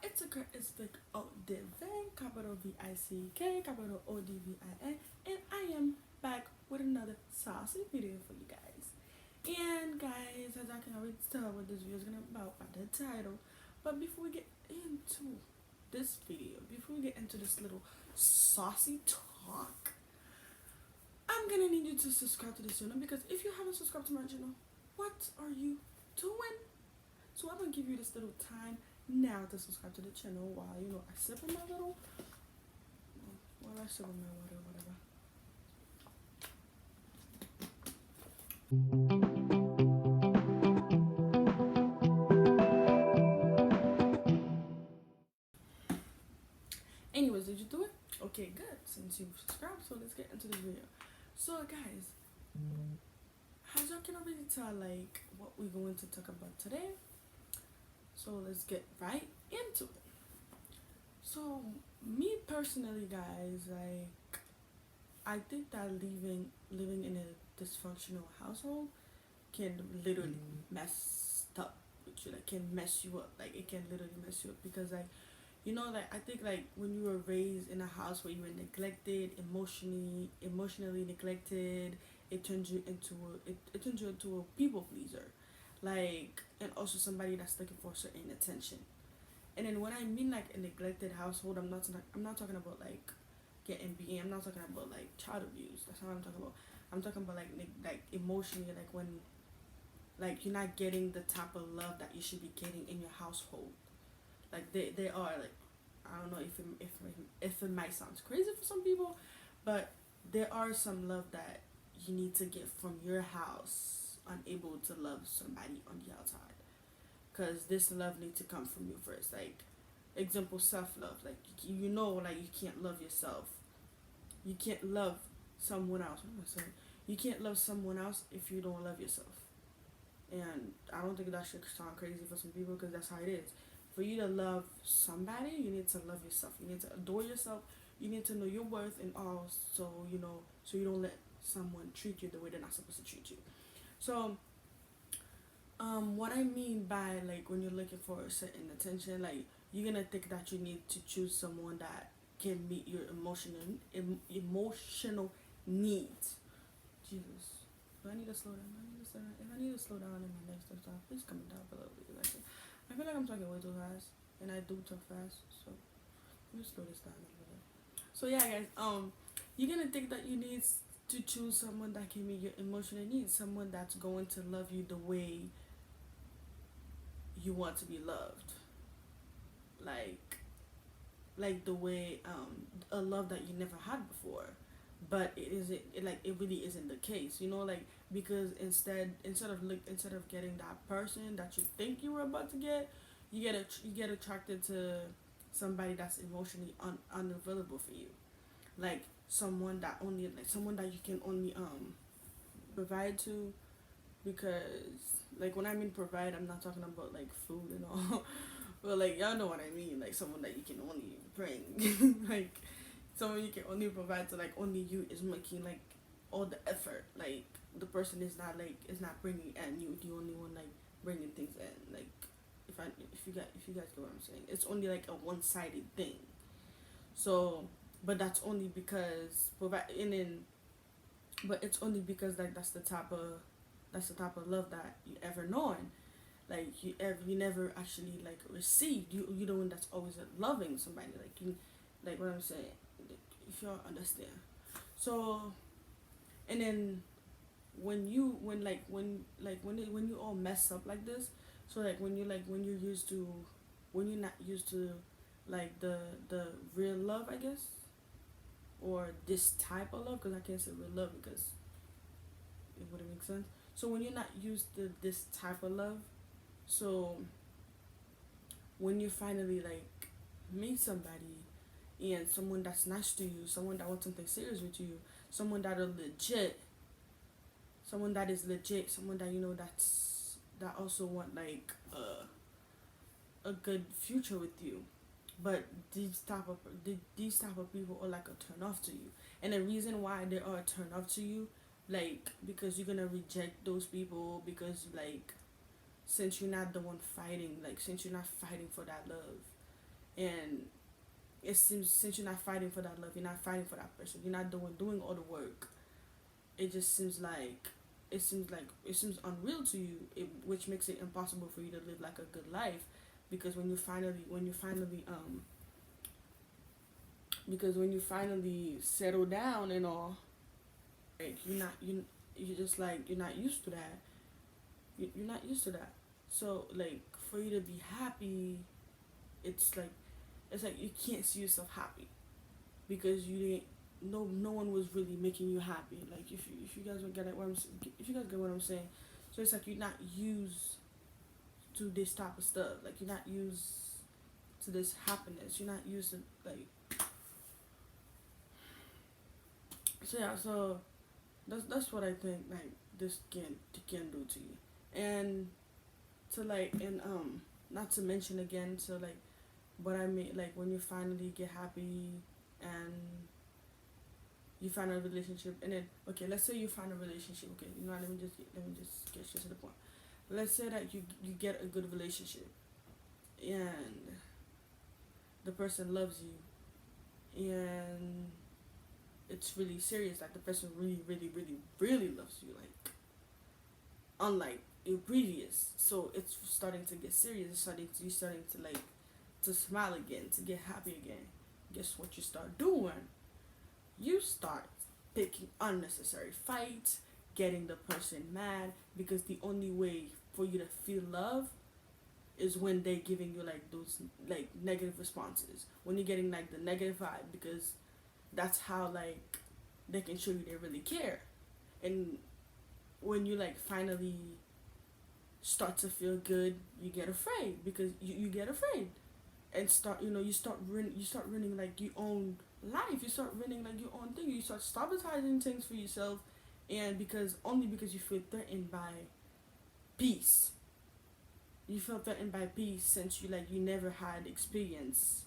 It's a girl, it's vickyodivin, capital VICK, capital ODVIN, and I am back with another saucy video for you guys. And guys, as I can already tell what this video is gonna be about by the title, but before we get into this video, before we get into this little saucy talk, I'm gonna need you to subscribe to this channel because if you haven't subscribed to my channel, what are you doing? So I'm gonna give you this little time now to subscribe to the channel while I sip on my little while I sip on my water, whatever. Anyways, did you do it? Okay, good. Since you subscribed, so let's get into this video. So guys, as y'all can already tell, like what we're going to talk about today. So let's get right into it. So me personally, guys, like I think that living in a dysfunctional household can literally mess up with you. Like can mess you up. Like it can literally mess you up because like I think like when you were raised in a house where you were neglected, emotionally neglected, it turns you into a people pleaser, like, and also somebody that's looking for certain attention. And then when I mean like a neglected household, I'm not talking about like getting beaten. I'm not talking about like child abuse. That's not what I'm talking about. I'm talking about like emotionally, like when like you're not getting the type of love that you should be getting in your household. Like they are like, I don't know if it might sound crazy for some people, but there are some love that you need to get from your house, unable to love somebody on the outside, because this love needs to come from you first. Like example, self-love. Like like you can't love yourself, you can't love someone else. What am I saying? You can't love someone else if you don't love yourself. And I don't think that should sound crazy for some people because that's how it is. For you to love somebody, you need to love yourself. You need to adore yourself. You need to know your worth and all, so you don't let someone treat you the way they're not supposed to treat you. So, what I mean by like when you're looking for a certain attention, like you're gonna think that you need to choose someone that can meet your emotional needs. Jesus. Do I need to slow down? If I need to slow down in my next time, please comment down below. Because I feel like I'm talking way too fast, and I do talk fast. So let me slow this down a little bit. So yeah, guys, you're gonna think that you need to choose someone that can meet your emotional needs, someone that's going to love you the way you want to be loved, like the way a love that you never had before. But it really isn't the case, like, because instead of getting that person that you think you were about to get, you get attracted to somebody that's emotionally unavailable for you, like someone that you can only provide to. Because like when I mean provide, I'm not talking about like food and all but like y'all know what I mean, like someone that you can only bring like someone you can only provide to, like only you is making like all the effort, like the person is not bringing, and you the only one like bringing things in. Like if you guys get what I'm saying, it's only like a one-sided thing. So but that's only because provide and then but it's only because like that's the type of love that you ever known. Like you never actually like received. You the one that's always loving somebody, like you, like what I'm saying, if y'all understand. So and then when you all mess up like this, so like when you're not used to like the real love, I guess, or this type of love, because I can't say real love because it wouldn't make sense. So when you're not used to this type of love, so when you finally like meet somebody, and someone that's nice to you, someone that wants something serious with you, someone that are legit, someone that is legit, someone that that also want like a good future with you. But these type of people are like a turn off to you, and the reason why they are a turn off to you, like because you're gonna reject those people, because like since you're not the one fighting, like since you're not fighting for that love, And it seems, since you're not fighting for that love, you're not fighting for that person, you're not doing all the work. It just seems like it seems unreal to you, which makes it impossible for you to live like a good life, because when you finally settle down and all, like you're just like you're not used to that. You're not used to that. So like for you to be happy, it's like you can't see yourself happy because you didn't. No one was really making you happy. Like if you guys get what if you guys get what I'm saying, so it's like you're not used to this type of stuff. Like you're not used to this happiness. You're not used to like. So yeah, so that's what I think like this can do to you, and to like and not to mention again, so like what I mean, like when you finally get happy and you find a relationship, and then okay, let's say you find a relationship. Okay, you know what, let me just get straight to the point. Let's say that you get a good relationship and the person loves you, and it's really serious, like the person really loves you, like unlike your previous. So it's starting to get serious. You're starting to like to smile again, to get happy again. Guess what you start doing? You start picking unnecessary fights, getting the person mad, because the only way for you to feel love is when they're giving you like those like negative responses. When you're getting like the negative vibe, because that's how like they can show you they really care. And when you like finally start to feel good, you get afraid, because you get afraid and start, you start running like your own life. You start running like your own thing. You start sabotaging things for yourself, and because you feel threatened by peace. You feel threatened by peace since you never had experience.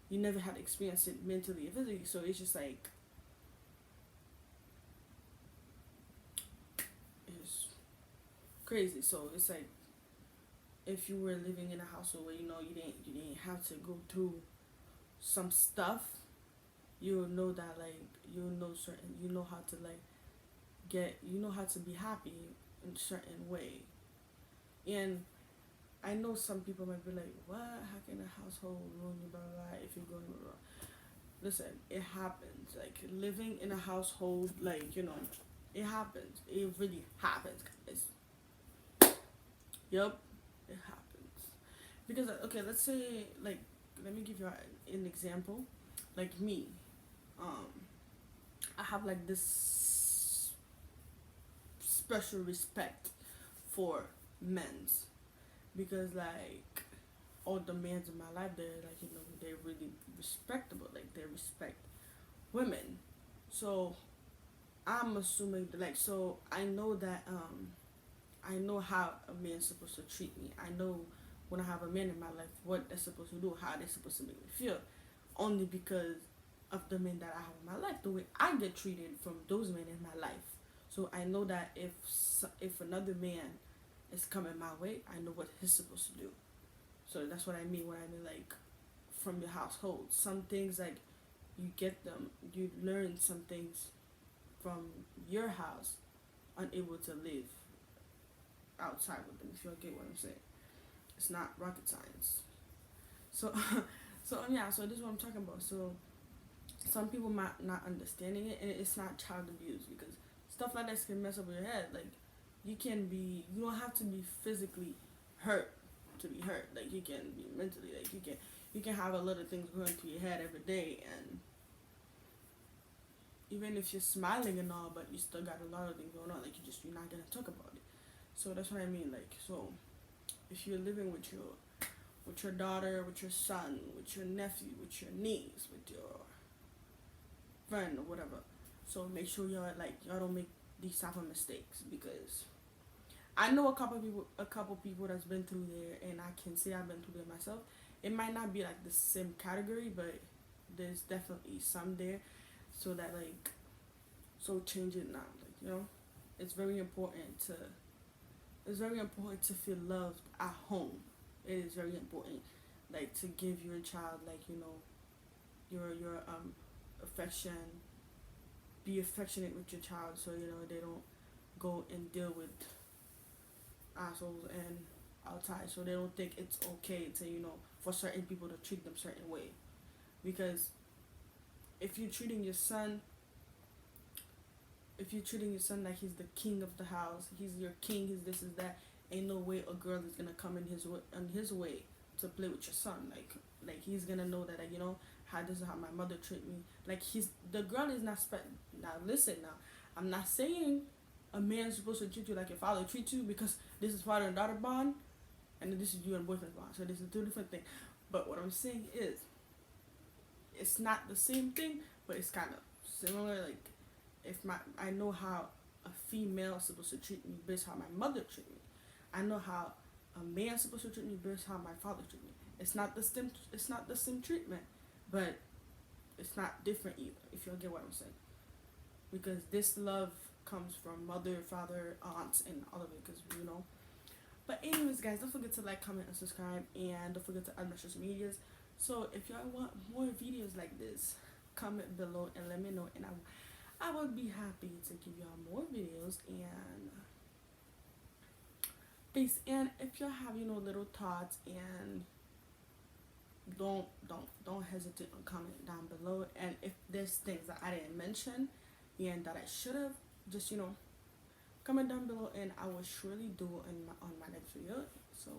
You never had experience it mentally or physically. So it's just like it's crazy. So it's like if you were living in a household where you didn't have to go through some stuff, you'll know that like you know how to like you know how to be happy in a certain way. And I know some people might be like, what? How can a household ruin you, blah, blah, blah, if you're going wrong? Listen, it happens. Like, living in a household, like, it happens. It really happens, guys. Yup, it happens. Because, okay, let's say, like, let me give you an example. Like, me, um, I have, like, this special respect for men's, because like all the men in my life, they're like they're really respectable, like they respect women. So I'm assuming that, like, so I know that I know how a man's supposed to treat me. I know when I have a man in my life what they're supposed to do, how they're supposed to make me feel, only because of the men that I have in my life, the way I get treated from those men in my life. So I know that if another man is coming my way, I know what he's supposed to do. So that's what I mean when I mean like from your household. Some things like you learn some things from your house, unable to live outside with them. If you get what I'm saying, it's not rocket science. So, so yeah, so this is what I'm talking about. So some people might not understanding it, and it's not child abuse, because stuff like that can mess up your head. Like you don't have to be physically hurt to be hurt. Like you can be mentally, like you can have a lot of things going through your head every day, and even if you're smiling and all, but you still got a lot of things going on. Like you're not gonna talk about it. So that's what I mean. Like, so if you're living with your daughter, with your son, with your nephew, with your niece, with your friend or whatever, so make sure y'all don't make these type of mistakes, because I know a couple people that's been through there, and I can say I've been through there myself. It might not be like the same category, but there's definitely some there. So that like, so change it now. Like it's very important to feel loved at home. It is very important. like to give your child, like, you know, your affection. Be affectionate with your child, so you know they don't go and deal with assholes and outside, so they don't think it's okay to, you know, for certain people to treat them certain way. Because if you're treating your son if you're treating your son like he's the king of the house, he's your king, he's this is that, ain't no way a girl is gonna come in his way to play with your son. Like he's gonna know that, like, you know, how this is how my mother treat me. Like he's the girl is not now listen now. I'm not saying a man's supposed to treat you like your father treats you, because this is father and daughter bond and this is you and boyfriend bond. So this is two different things. But what I'm saying is it's not the same thing, but it's kind of similar. Like if my I know how a female is supposed to treat me based how my mother treat me. I know how a man's supposed to treat me based how my father treat me. It's not the same. It's not the same treatment, but it's not different either. If you get what I'm saying, because this love comes from mother, father, aunts, and all of it. Because you know. But anyways, guys, don't forget to like, comment, and subscribe, and don't forget to add my social medias. So if y'all want more videos like this, comment below and let me know, and I would be happy to give y'all more videos. And peace. And if y'all have, you know, little thoughts, and don't hesitate on comment down below. And if there's things that I didn't mention and that I should have, just, you know, comment down below, and I will surely do on my next video. So